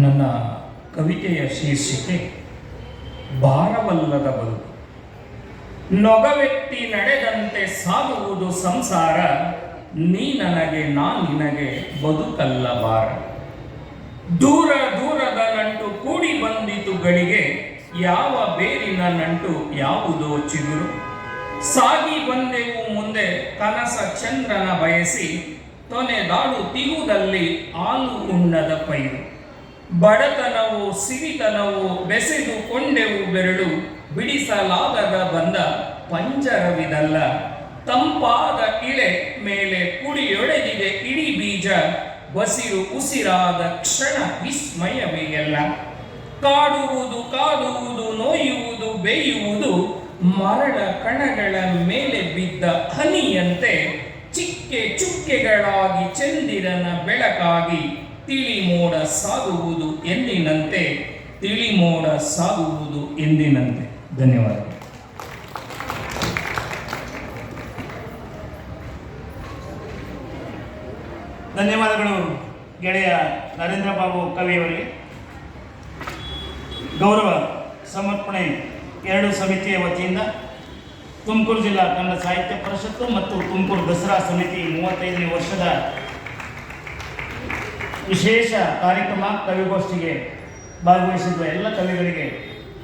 ನನ್ನ ಕವಿತೆಯ ಶೀರ್ಷಿಕೆ ಭಾರವಲ್ಲದ ಬದುಕು. ನೊಗವೆತ್ತಿ ನಡೆದಂತೆ ಸಾಗುವುದು ಸಂಸಾರ, ನೀ ನನಗೆ ನಾ ನಿನಗೆ ಬದುಕಲ್ಲ ಭಾರ. ದೂರ ದೂರದ ನಂಟು ಕೂಡಿ ಬಂದಿತು ಗಳಿಗೆ, ಯಾವ ಬೇರಿನ ನಂಟು ಯಾವುದೋ ಚಿಗುರು. ಸಾಗಿ ಬಂದೆವು ಮುಂದೆ ಕನಸ ಚಂದ್ರನ ಬಯಸಿ, ತೊನೆದಾಡುತ್ತಿರುವುದಲ್ಲಿ ಹಾಲು ಉಣ್ಣದ ಪೈರು. ಬಡತನವು ಸಿರಿತನವು ಬೆಸೆದುಕೊಂಡೆವು ಬೆರಳು, ಬಿಡಿಸಲಾಗದ ಬಂದ ಪಂಜರವಿದಲ್ಲ. ತಂಪಾದ ಇಳೆ ಮೇಲೆ ಕುಡಿಯೊಡೆದಿದೆ ಇಡೀ ಬೀಜ, ಬಸಿರು ಉಸಿರಾದ ಕ್ಷಣ ವಿಸ್ಮಯವೇ ಎಲ್ಲ. ಕಾಡುವುದು ಕಾಡುವುದು ನೋಯುವುದು ಬೇಯುವುದು, ಮರಳ ಕಣಗಳ ಮೇಲೆ ಬಿದ್ದ ಹನಿಯಂತೆ ಚಿಕ್ಕೆ ಚುಕ್ಕೆಗಳಾಗಿ ಚಂದಿರನ ಬೆಳಕಾಗಿ, ತಿಳಿಮೋಡ ಸಾಗುವುದು ಎಂದಿನಂತೆ, ತಿಳಿಮೋಡ ಸಾಗುವುದು ಎಂದಿನಂತೆ. ಧನ್ಯವಾದಗಳು. ಧನ್ಯವಾದಗಳು ಗೆಳೆಯ ನರೇಂದ್ರ ಬಾಬು ಕವಿಯವರಿಗೆ. ಗೌರವ ಸಮರ್ಪಣೆ ಎರಡು ಸಮಿತಿಯ ವತಿಯಿಂದ ತುಮಕೂರು ಜಿಲ್ಲಾ ಕನ್ನಡ ಸಾಹಿತ್ಯ ಪರಿಷತ್ತು ಮತ್ತು ತುಮಕೂರು ದಸರಾ ಸಮಿತಿ 35ನೇ ವರ್ಷದ ವಿಶೇಷ ಕಾರ್ಯಕ್ರಮ ಕವಿಗೋಷ್ಠಿಗೆ ಭಾಗವಹಿಸಿರುವ ಎಲ್ಲ ಕವಿಗಳಿಗೆ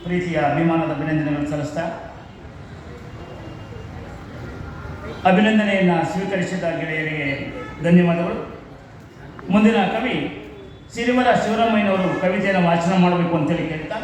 ಪ್ರೀತಿಯ ಅಭಿಮಾನದ ಅಭಿನಂದನೆಗಳನ್ನು ಸಲ್ಲಿಸ್ತಾ, ಅಭಿನಂದನೆಯನ್ನು ಸ್ವೀಕರಿಸಿದ ಗೆಳೆಯರಿಗೆ ಧನ್ಯವಾದಗಳು. ಮುಂದಿನ ಕವಿ ಸಿರಿಮರ ಶಿವರಾಮಯ್ಯನವರು ಕವಿತೆಯನ್ನು ವಾಚನ ಮಾಡಬೇಕು ಅಂತೇಳಿ ಕೇಳ್ತಾ